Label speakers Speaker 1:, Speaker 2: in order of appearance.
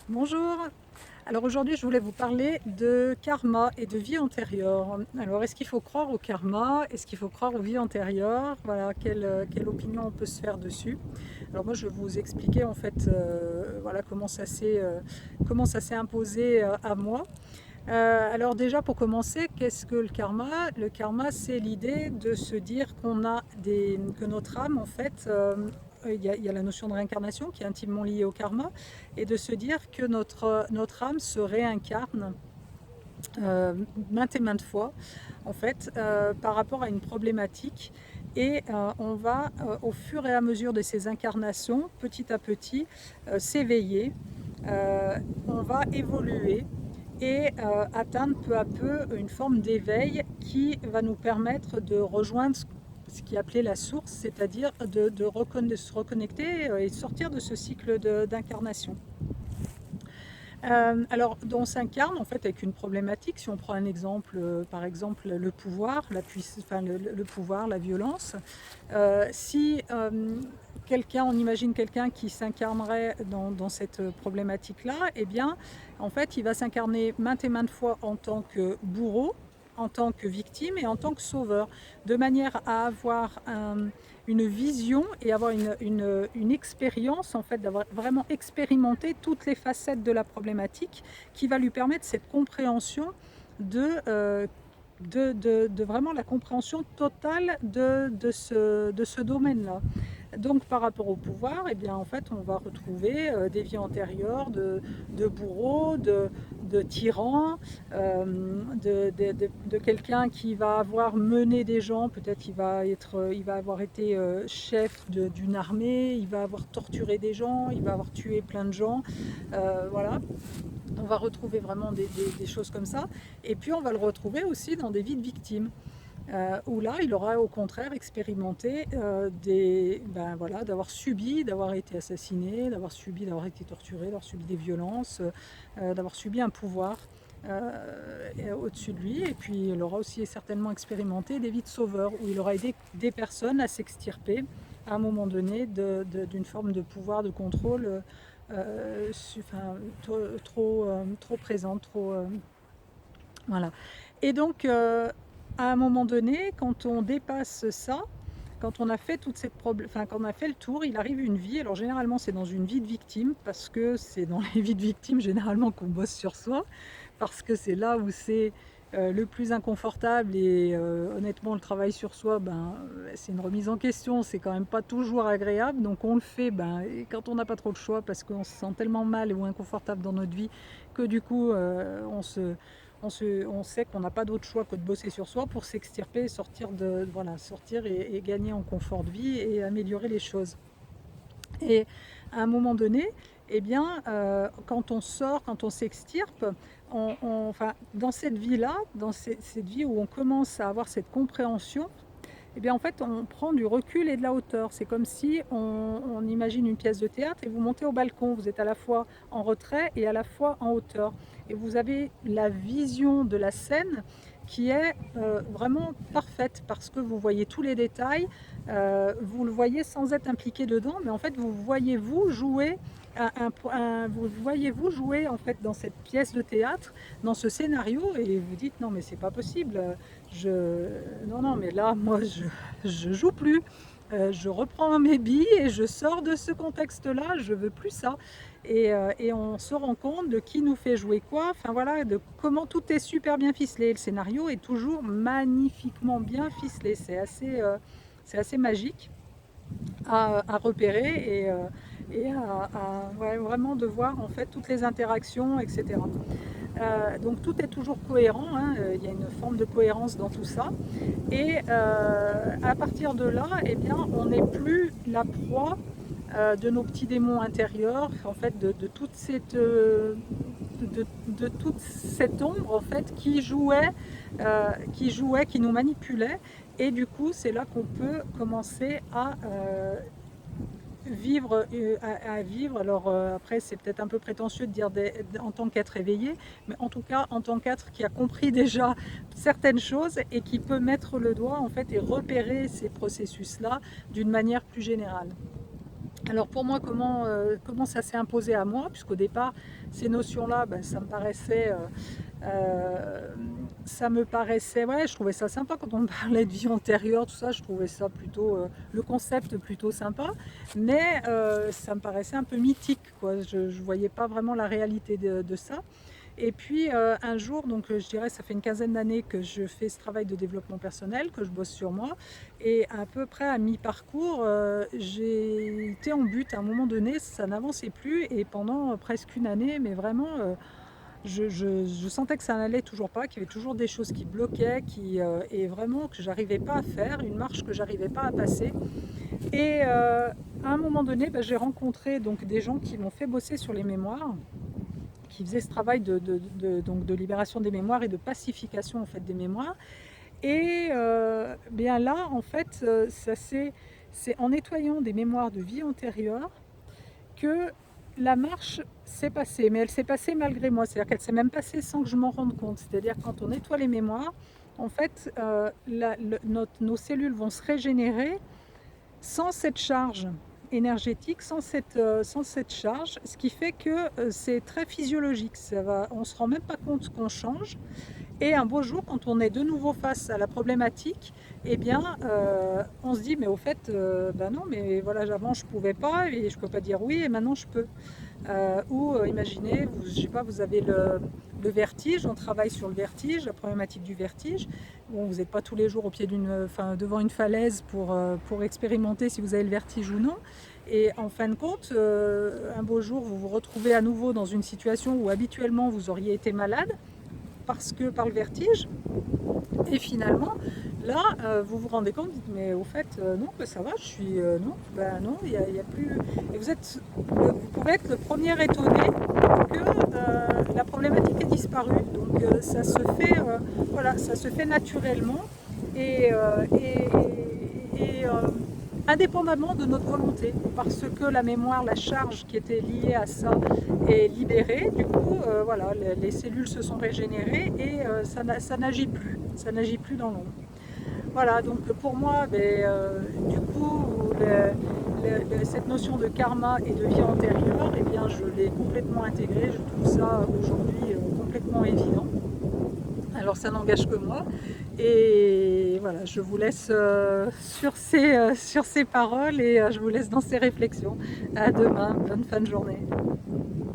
Speaker 1: Bonjour. Alors aujourd'hui, je voulais vous parler de karma et de vie antérieure. Alors, est-ce qu'il faut croire au karma? Est-ce qu'il faut croire aux vies antérieures? Voilà, quelle opinion on peut se faire dessus? Alors moi, je vais vous expliquer en fait, voilà comment ça s'est imposé à moi. Alors déjà, pour commencer, qu'est-ce que le karma? Le karma, c'est l'idée de se dire que notre âme, en fait, il y a la notion de réincarnation qui est intimement liée au karma, et de se dire que notre âme se réincarne euh, maintes et maintes fois, en fait, par rapport à une problématique. Et on va, au fur et à mesure de ces incarnations, petit à petit, s'éveiller, on va évoluer et atteindre peu à peu une forme d'éveil qui va nous permettre de rejoindre ce qui est appelé la source, c'est-à-dire de se reconnecter et sortir de ce cycle d'incarnation. Alors, on s'incarne en fait avec une problématique. Si on prend un exemple, par exemple le pouvoir, enfin, le pouvoir, la violence. Si on imagine quelqu'un qui s'incarnerait dans cette problématique-là, eh bien, en fait, il va s'incarner maintes et maintes fois en tant que bourreau, en tant que victime et en tant que sauveur, de manière à avoir une vision et avoir une expérience, en fait, d'avoir vraiment expérimenté toutes les facettes de la problématique qui va lui permettre cette compréhension de vraiment la compréhension totale de ce domaine-là. Donc par rapport au pouvoir, eh bien, en fait, on va retrouver des vies antérieures de bourreaux, de tyrans, de quelqu'un qui va avoir mené des gens, peut-être il va avoir été chef d'une armée, il va avoir torturé des gens, il va avoir tué plein de gens, voilà. On va retrouver vraiment des choses comme ça. Et puis on va le retrouver aussi dans des vies de victimes. Où là, il aura au contraire expérimenté voilà, d'avoir subi, d'avoir été assassiné, d'avoir été torturé, d'avoir subi des violences, d'avoir subi un pouvoir au-dessus de lui. Et puis il aura aussi certainement expérimenté des vies de sauveur, où il aura aidé des personnes à s'extirper à un moment donné d'une forme de pouvoir, de contrôle enfin, trop présente, voilà. Et donc, à un moment donné, quand on dépasse ça, quand on a fait quand on a fait le tour, il arrive une vie. Alors généralement, c'est dans une vie de victime, parce que c'est dans les vies de victime généralement qu'on bosse sur soi, parce que c'est là où c'est le plus inconfortable. Et honnêtement, le travail sur soi, c'est une remise en question. C'est quand même pas toujours agréable, donc on le fait. Et quand on n'a pas trop le choix, parce qu'on se sent tellement mal ou inconfortable dans notre vie, que du coup, on sait qu'on n'a pas d'autre choix que de bosser sur soi pour s'extirper, voilà, sortir et gagner en confort de vie et améliorer les choses. Et à un moment donné, eh bien, quand on sort, quand on s'extirpe, enfin, dans cette vie-là, cette vie où on commence à avoir cette compréhension, eh bien, en fait, on prend du recul et de la hauteur. C'est comme si on imagine une pièce de théâtre et vous montez au balcon. Vous êtes à la fois en retrait et à la fois en hauteur. Et vous avez la vision de la scène qui est vraiment parfaite, parce que vous voyez tous les détails, vous le voyez sans être impliqué dedans, mais en fait, vous voyez vous jouer vous voyez-vous jouer en fait dans cette pièce de théâtre, dans ce scénario, et vous dites non mais c'est pas possible, non mais là moi je joue plus. Je reprends mes billes et je sors de ce contexte-là, je veux plus ça. Et on se rend compte de qui nous fait jouer quoi, enfin voilà, de comment tout est super bien ficelé. Le scénario est toujours magnifiquement bien ficelé, c'est assez magique à repérer et ouais, vraiment de voir en fait toutes les interactions, etc. Donc tout est toujours cohérent, hein, il y a une forme de cohérence dans tout ça. Et à partir de là, eh bien, on n'est plus la proie de nos petits démons intérieurs, en fait, de toute cette ombre en fait qui nous manipulait. Et du coup, c'est là qu'on peut commencer à vivre. Alors après, c'est peut-être un peu prétentieux de dire en tant qu'être éveillé, mais en tout cas en tant qu'être qui a compris déjà certaines choses et qui peut mettre le doigt en fait et repérer ces processus-là d'une manière plus générale. Alors pour moi, comment ça s'est imposé à moi, puisqu'au départ, ces notions-là, ben, ça me paraissait, ouais, je trouvais ça sympa quand on me parlait de vie antérieure, tout ça, je trouvais ça plutôt, le concept plutôt sympa, mais ça me paraissait un peu mythique, quoi. Je ne voyais pas vraiment la réalité de ça. Et puis un jour, donc je dirais, ça fait une quinzaine d'années que je fais ce travail de développement personnel, que je bosse sur moi. Et à peu près à mi-parcours, j'ai été en but. À un moment donné, ça n'avançait plus. Et pendant presque une année, mais vraiment, je sentais que ça n'allait toujours pas, qu'il y avait toujours des choses qui bloquaient, et vraiment que j'arrivais pas à faire, une marche que j'arrivais pas à passer. Et à un moment donné, ben, j'ai rencontré donc des gens qui m'ont fait bosser sur les mémoires, qui faisait ce travail donc de libération des mémoires et de pacification en fait, des mémoires. Et bien là, en fait, c'est en nettoyant des mémoires de vie antérieure que la marche s'est passée. Mais elle s'est passée malgré moi, c'est-à-dire qu'elle s'est même passée sans que je m'en rende compte. C'est-à-dire quand on nettoie les mémoires, en fait, nos cellules vont se régénérer sans cette charge énergétique, sans cette charge, ce qui fait que c'est très physiologique. On ne se rend même pas compte qu'on change. Et un beau jour, quand on est de nouveau face à la problématique, eh bien, on se dit, mais au fait, ben non, mais voilà, avant je ne pouvais pas, et je ne peux pas dire oui, et maintenant je peux. Imaginez, je sais pas, vous avez le vertige, on travaille sur le vertige, la problématique du vertige. Bon, vous n'êtes pas tous les jours devant une falaise pour expérimenter si vous avez le vertige ou non. Et en fin de compte, un beau jour, vous vous retrouvez à nouveau dans une situation où habituellement vous auriez été malade par le vertige. Et finalement, là, vous vous rendez compte, vous dites, mais au fait, non, ben ça va, non, ben non, il y a plus. Et vous pouvez être le premier étonné que la problématique est disparue. Donc voilà, ça se fait naturellement et, euh, et, et, indépendamment de notre volonté, parce que la mémoire, la charge qui était liée à ça est libérée. Du coup, voilà, les cellules se sont régénérées et ça n'agit plus. Ça n'agit plus dans l'ombre. Voilà, donc pour moi, du coup, cette notion de karma et de vie antérieure, eh bien, je l'ai complètement intégrée. Je trouve ça aujourd'hui complètement évident. Alors ça n'engage que moi. Et voilà, je vous laisse sur ces paroles et je vous laisse dans ces réflexions. À demain, bonne fin de journée.